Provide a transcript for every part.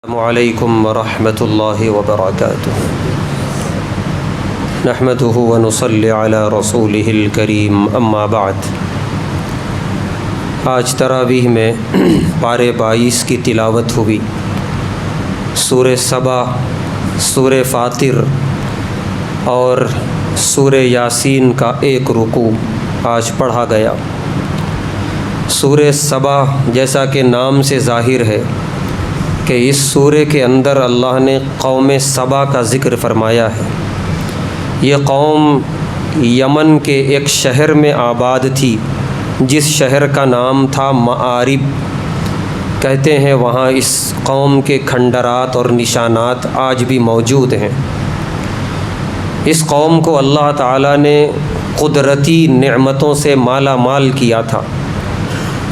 السلام علیکم ورحمۃ اللہ وبرکاتہ نحمده ونصلی علی رسولہ الکریم اما بعد۔ آج تراویح میں پارے 22 کی تلاوت ہوئی۔ سورہ سبا، سورہ فاطر اور سورہ یاسین کا ایک رکوع آج پڑھا گیا۔ سورہ سبا جیسا کہ نام سے ظاہر ہے کہ اس سورے کے اندر اللہ نے قوم سبا کا ذکر فرمایا ہے۔ یہ قوم یمن کے ایک شہر میں آباد تھی جس شہر کا نام تھا مآرب۔ کہتے ہیں وہاں اس قوم کے کھنڈرات اور نشانات آج بھی موجود ہیں۔ اس قوم کو اللہ تعالیٰ نے قدرتی نعمتوں سے مالا مال کیا تھا۔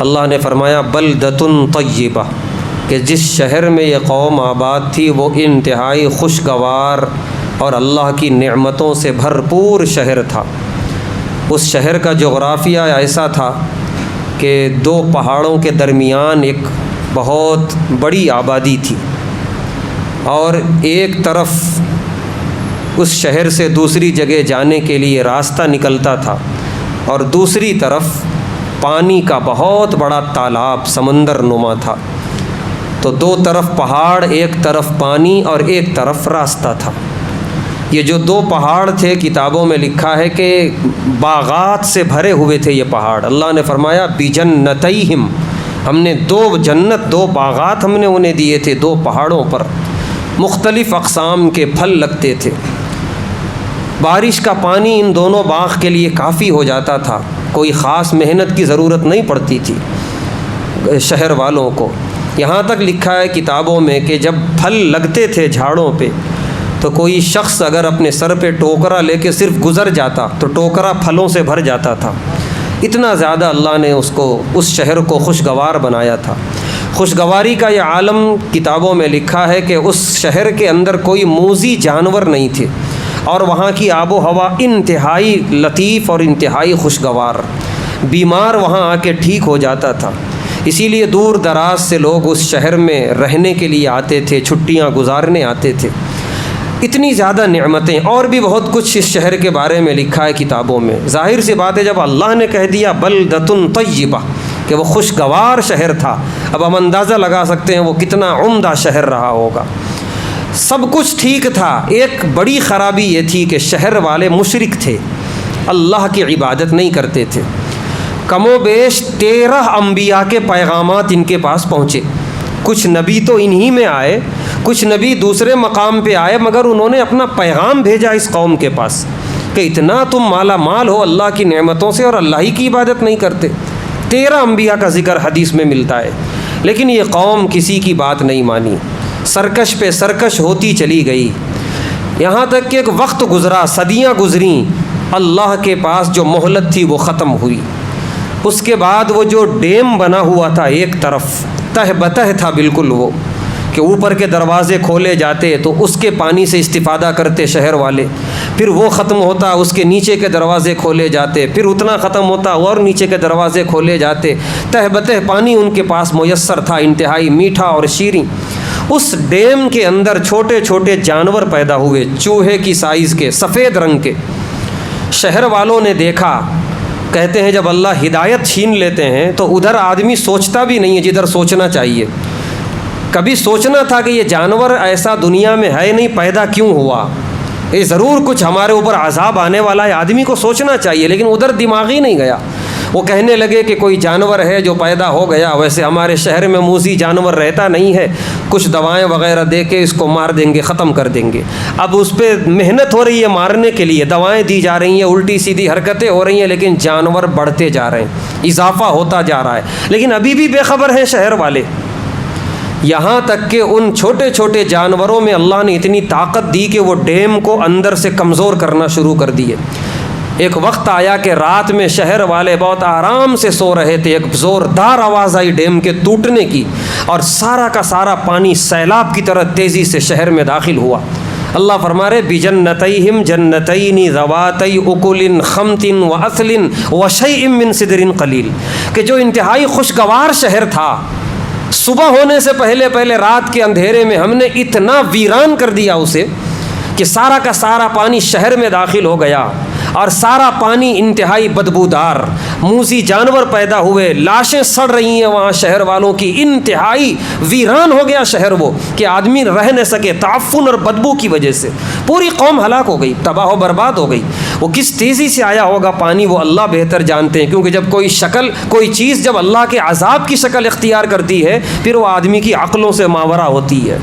اللہ نے فرمایا بلدۃ طیبہ، کہ جس شہر میں یہ قوم آباد تھی وہ انتہائی خوشگوار اور اللہ کی نعمتوں سے بھرپور شہر تھا۔ اس شہر کا جغرافیہ ایسا تھا کہ 2 پہاڑوں کے درمیان ایک بہت بڑی آبادی تھی، اور ایک طرف اس شہر سے دوسری جگہ جانے کے لیے راستہ نکلتا تھا، اور دوسری طرف پانی کا بہت بڑا تالاب سمندر نما تھا۔ تو 2 طرف پہاڑ، ایک طرف پانی اور ایک طرف راستہ تھا۔ یہ جو 2 پہاڑ تھے کتابوں میں لکھا ہے کہ باغات سے بھرے ہوئے تھے یہ پہاڑ۔ اللہ نے فرمایا بجنتیہم، ہم نے 2 جنت، 2 باغات ہم نے انہیں دیے تھے 2 پہاڑوں پر، مختلف اقسام کے پھل لگتے تھے۔ بارش کا پانی ان دونوں باغ کے لیے کافی ہو جاتا تھا، کوئی خاص محنت کی ضرورت نہیں پڑتی تھی شہر والوں کو۔ یہاں تک لکھا ہے کتابوں میں کہ جب پھل لگتے تھے جھاڑوں پہ تو کوئی شخص اگر اپنے سر پہ ٹوکرا لے کے صرف گزر جاتا تو ٹوکرا پھلوں سے بھر جاتا تھا۔ اتنا زیادہ اللہ نے اس شہر کو خوشگوار بنایا تھا۔ خوشگواری کا یہ عالم کتابوں میں لکھا ہے کہ اس شہر کے اندر کوئی موذی جانور نہیں تھے، اور وہاں کی آب و ہوا انتہائی لطیف اور انتہائی خوشگوار۔ بیمار وہاں آ کے ٹھیک ہو جاتا تھا، اسی لیے دور دراز سے لوگ اس شہر میں رہنے کے لیے آتے تھے، چھٹیاں گزارنے آتے تھے۔ اتنی زیادہ نعمتیں، اور بھی بہت کچھ اس شہر کے بارے میں لکھا ہے کتابوں میں۔ ظاہر سی بات ہے جب اللہ نے کہہ دیا بلدۃ طیبہ کہ وہ خوشگوار شہر تھا، اب ہم اندازہ لگا سکتے ہیں وہ کتنا عمدہ شہر رہا ہوگا۔ سب کچھ ٹھیک تھا، ایک بڑی خرابی یہ تھی کہ شہر والے مشرک تھے، اللہ کی عبادت نہیں کرتے تھے۔ کم و بیش 13 انبیاء کے پیغامات ان کے پاس پہنچے۔ کچھ نبی تو انہی میں آئے، کچھ نبی دوسرے مقام پہ آئے، مگر انہوں نے اپنا پیغام بھیجا اس قوم کے پاس کہ اتنا تم مالا مال ہو اللہ کی نعمتوں سے اور اللہ ہی کی عبادت نہیں کرتے۔ 13 انبیاء کا ذکر حدیث میں ملتا ہے، لیکن یہ قوم کسی کی بات نہیں مانی، سرکش پہ سرکش ہوتی چلی گئی، یہاں تک کہ ایک وقت گزرا، صدیاں گزریں، اللہ کے پاس جو مہلت تھی وہ ختم ہوئی۔ اس کے بعد وہ جو ڈیم بنا ہوا تھا ایک طرف تہ بتہ تھا بالکل، وہ کہ اوپر کے دروازے کھولے جاتے تو اس کے پانی سے استفادہ کرتے شہر والے، پھر وہ ختم ہوتا اس کے نیچے کے دروازے کھولے جاتے، پھر اتنا ختم ہوتا اور نیچے کے دروازے کھولے جاتے، تہ بتہ پانی ان کے پاس میسر تھا، انتہائی میٹھا اور شیریں۔ اس ڈیم کے اندر چھوٹے چھوٹے جانور پیدا ہوئے، چوہے کی سائز کے، سفید رنگ کے۔ شہر والوں نے دیکھا، کہتے ہیں جب اللہ ہدایت چھین لیتے ہیں تو ادھر آدمی سوچتا بھی نہیں ہے جدھر سوچنا چاہیے۔ کبھی سوچنا تھا کہ یہ جانور ایسا دنیا میں ہے نہیں، پیدا کیوں ہوا، یہ ضرور کچھ ہمارے اوپر عذاب آنے والا ہے، آدمی کو سوچنا چاہیے، لیکن ادھر دماغ ہی نہیں گیا۔ وہ کہنے لگے کہ کوئی جانور ہے جو پیدا ہو گیا، ویسے ہمارے شہر میں موذی جانور رہتا نہیں ہے، کچھ دوائیں وغیرہ دے کے اس کو مار دیں گے، ختم کر دیں گے۔ اب اس پہ محنت ہو رہی ہے مارنے کے لیے، دوائیں دی جا رہی ہیں، الٹی سیدھی حرکتیں ہو رہی ہیں، لیکن جانور بڑھتے جا رہے ہیں، اضافہ ہوتا جا رہا ہے، لیکن ابھی بھی بے خبر ہیں شہر والے۔ یہاں تک کہ ان چھوٹے چھوٹے جانوروں میں اللہ نے اتنی طاقت دی کہ وہ ڈیم کو اندر سے کمزور کرنا شروع کر دیے۔ ایک وقت آیا کہ رات میں شہر والے بہت آرام سے سو رہے تھے، ایک زوردار آواز آئی ڈیم کے ٹوٹنے کی، اور سارا کا سارا پانی سیلاب کی طرح تیزی سے شہر میں داخل ہوا۔ اللہ فرما رہے بجنتیہم جنتین ذواتی اکل خمط واصل وشیء من سدر قلیل، کہ جو انتہائی خوشگوار شہر تھا صبح ہونے سے پہلے پہلے رات کے اندھیرے میں ہم نے اتنا ویران کر دیا اسے کہ سارا کا سارا پانی شہر میں داخل ہو گیا، اور سارا پانی انتہائی بدبودار، موذی جانور پیدا ہوئے، لاشیں سڑ رہی ہیں وہاں شہر والوں کی، انتہائی ویران ہو گیا شہر وہ کہ آدمی رہ نہ سکے تعفن اور بدبو کی وجہ سے، پوری قوم ہلاک ہو گئی، تباہ و برباد ہو گئی۔ وہ کس تیزی سے آیا ہوگا پانی وہ اللہ بہتر جانتے ہیں، کیونکہ جب کوئی چیز جب اللہ کے عذاب کی شکل اختیار کرتی ہے پھر وہ آدمی کی عقلوں سے ماورا ہوتی ہے۔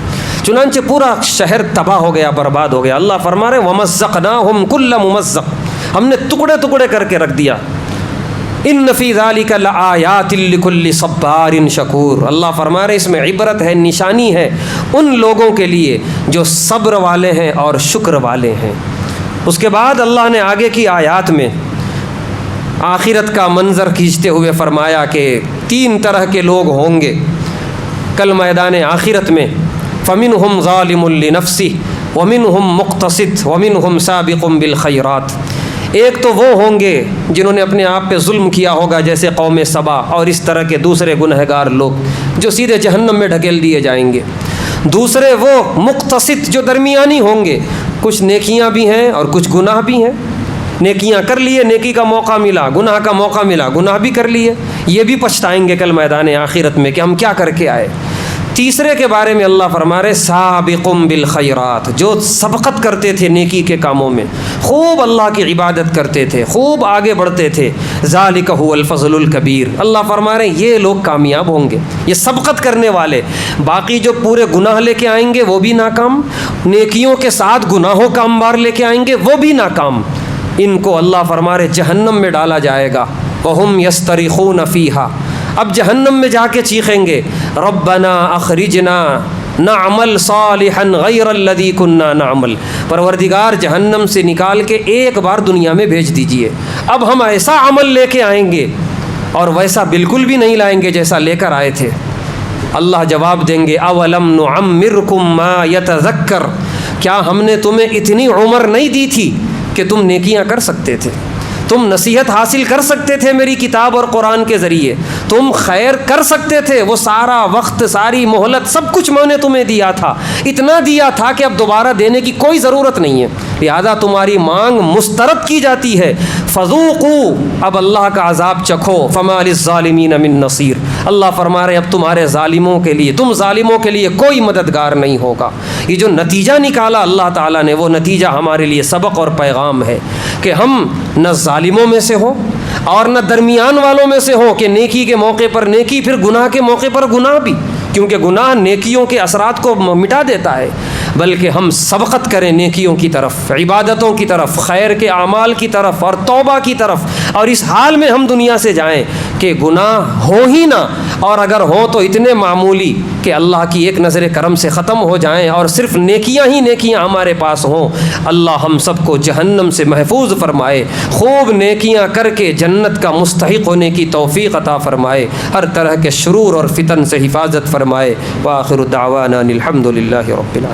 چنانچہ پورا شہر تباہ ہو گیا، برباد ہو گیا۔ اللہ فرما رہے وَمَزَّقْنَاهُمْ كُلَّ مُمَزَّقٍ، ہم نے ٹکڑے ٹکڑے کر کے رکھ دیا۔ ان فی ذالک لآیات لکل صبار شکور، اللہ فرما رہے اس میں عبرت ہے، نشانی ہے ان لوگوں کے لیے جو صبر والے ہیں اور شکر والے ہیں۔ اس کے بعد اللہ نے آگے کی آیات میں آخرت کا منظر کھینچتے ہوئے فرمایا کہ 3 طرح کے لوگ ہوں گے کل میدان آخرت میں، فَمِنْهُمْ ظَالِمٌ لِنَفْسِهِ وَمِنْهُمْ مُقْتَصِدٌ وَمِنْهُمْ سَابِقٌ بِالْخَيْرَاتِ۔ ایک تو وہ ہوں گے جنہوں نے اپنے آپ پہ ظلم کیا ہوگا جیسے قوم سبا اور اس طرح کے دوسرے گنہگار لوگ جو سیدھے جہنم میں ڈھکیل دیے جائیں گے۔ دوسرے وہ مقتصد جو درمیانی ہوں گے، کچھ نیکیاں بھی ہیں اور کچھ گناہ بھی ہیں، نیکیاں کر لیے، نیکی کا موقع ملا، گناہ کا موقع ملا، گناہ بھی کر لیے، یہ بھی پچھتائیں گے کل میدان آخرت میں کہ ہم کیا کر کے آئے۔ تیسرے کے بارے میں اللہ فرما رہے سابقم بالخیرات، جو سبقت کرتے تھے نیکی کے کاموں میں، خوب اللہ کی عبادت کرتے تھے، خوب آگے بڑھتے تھے، ذالک هو الفضل الکبیر۔ اللہ فرما رہے یہ لوگ کامیاب ہوں گے، یہ سبقت کرنے والے۔ باقی جو پورے گناہ لے کے آئیں گے وہ بھی ناکام، نیکیوں کے ساتھ گناہوں کا انبار لے کے آئیں گے وہ بھی ناکام۔ ان کو اللہ فرما رہے جہنم میں ڈالا جائے گا، وہم یسترخون فیہا، اب جہنم میں جا کے چیخیں گے ربنا اخرجنا نعمل صالحا غیر الذی کننا نعمل، پروردگار جہنم سے نکال کے ایک بار دنیا میں بھیج دیجئے، اب ہم ایسا عمل لے کے آئیں گے، اور ویسا بالکل بھی نہیں لائیں گے جیسا لے کر آئے تھے۔ اللہ جواب دیں گے اولم نعمرکم ما یتذکر، کیا ہم نے تمہیں اتنی عمر نہیں دی تھی کہ تم نیکیاں کر سکتے تھے، تم نصیحت حاصل کر سکتے تھے میری کتاب اور قرآن کے ذریعے، تم خیر کر سکتے تھے، وہ سارا وقت ساری مہلت سب کچھ میں نے تمہیں دیا تھا، اتنا دیا تھا کہ اب دوبارہ دینے کی کوئی ضرورت نہیں ہے، لہذا تمہاری مانگ مسترد کی جاتی ہے۔ فذوقوا، اب اللہ کا عذاب چکھو، فما للظالمین من نصیر، اللہ فرما رہے اب تمہارے ظالموں کے لیے، تم ظالموں کے لیے کوئی مددگار نہیں ہوگا۔ یہ جو نتیجہ نکالا اللہ تعالیٰ نے، وہ نتیجہ ہمارے لیے سبق اور پیغام ہے کہ ہم نہ ظالموں میں سے ہوں اور نہ درمیان والوں میں سے ہوں کہ نیکی کے موقع پر نیکی پھر گناہ کے موقع پر گناہ بھی، کیونکہ گناہ نیکیوں کے اثرات کو مٹا دیتا ہے، بلکہ ہم سبقت کریں نیکیوں کی طرف، عبادتوں کی طرف، خیر کے اعمال کی طرف اور توبہ کی طرف، اور اس حال میں ہم دنیا سے جائیں کہ گناہ ہو ہی نہ، اور اگر ہوں تو اتنے معمولی کہ اللہ کی ایک نظر کرم سے ختم ہو جائیں، اور صرف نیکیاں ہی نیکیاں ہمارے پاس ہوں۔ اللہ ہم سب کو جہنم سے محفوظ فرمائے، خوب نیکیاں کر کے جنت کا مستحق ہونے کی توفیق عطا فرمائے، ہر طرح کے شرور اور فتن سے حفاظت فرمائے۔ وآخر دعوانا الحمد للہ رب العالمین۔